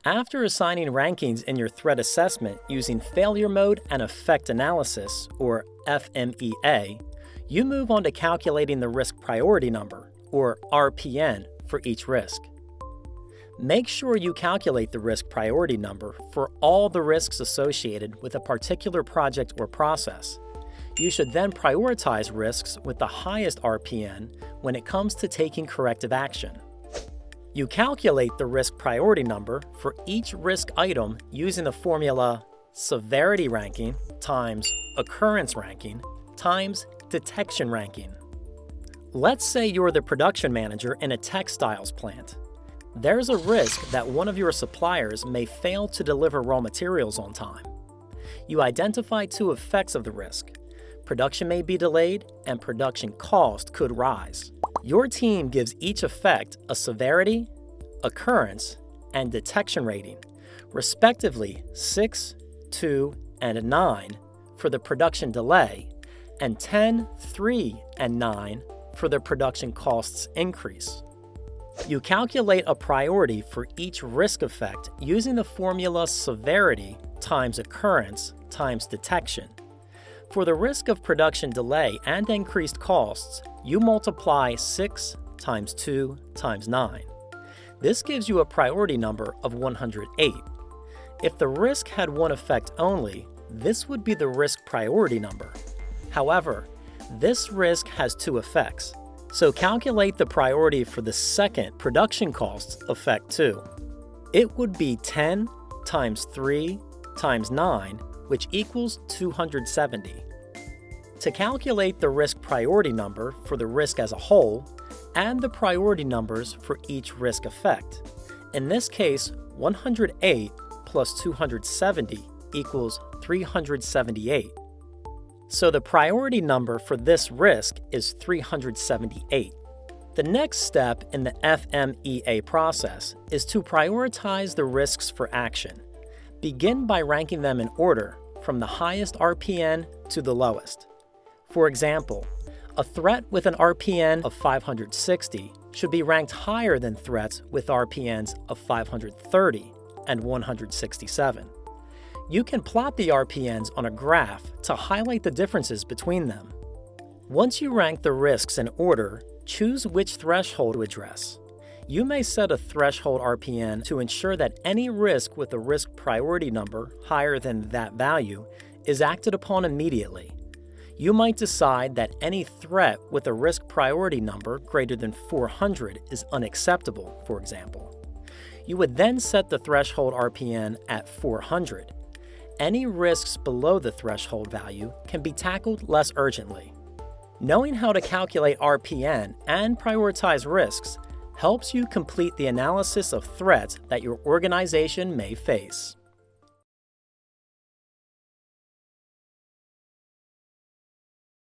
After assigning rankings in your threat assessment using failure mode and effect analysis, or FMEA, you move on to calculating the risk priority number, or RPN, for each risk. Make sure you calculate the risk priority number for all the risks associated with a particular project or process. You should then prioritize risks with the highest RPN when it comes to taking corrective action. You calculate the risk priority number for each risk item using the formula severity ranking times occurrence ranking times detection ranking. Let's say you're the production manager in a textiles plant. There's a risk that one of your suppliers may fail to deliver raw materials on time. You identify two effects of the risk. Production may be delayed, and production cost could rise. Your team gives each effect a severity, occurrence, and detection rating, respectively 6, 2, and 9 for the production delay, and 10, 3, and 9 for the production costs increase. You calculate a priority for each risk effect using the formula severity times occurrence times detection. For the risk of production delay and increased costs, you multiply 6 times 2 times 9. This gives you a priority number of 108. If the risk had one effect only, this would be the risk priority number. However, this risk has two effects, so calculate the priority for the second production costs effect too. It would be 10 times 3 times 9, which equals 270. To calculate the risk priority number for the risk as a whole, add the priority numbers for each risk effect. In this case, 108 plus 270 equals 378. So the priority number for this risk is 378. The next step in the FMEA process is to prioritize the risks for action. Begin by ranking them in order from the highest RPN to the lowest. For example, a threat with an RPN of 560 should be ranked higher than threats with RPNs of 530 and 167. You can plot the RPNs on a graph to highlight the differences between them. Once you rank the risks in order, choose which threshold to address. You may set a threshold RPN to ensure that any risk with a risk priority number higher than that value is acted upon immediately. You might decide that any threat with a risk priority number greater than 400 is unacceptable, for example. You would then set the threshold RPN at 400. Any risks below the threshold value can be tackled less urgently. Knowing how to calculate RPN and prioritize risks helps you complete the analysis of threats that your organization may face.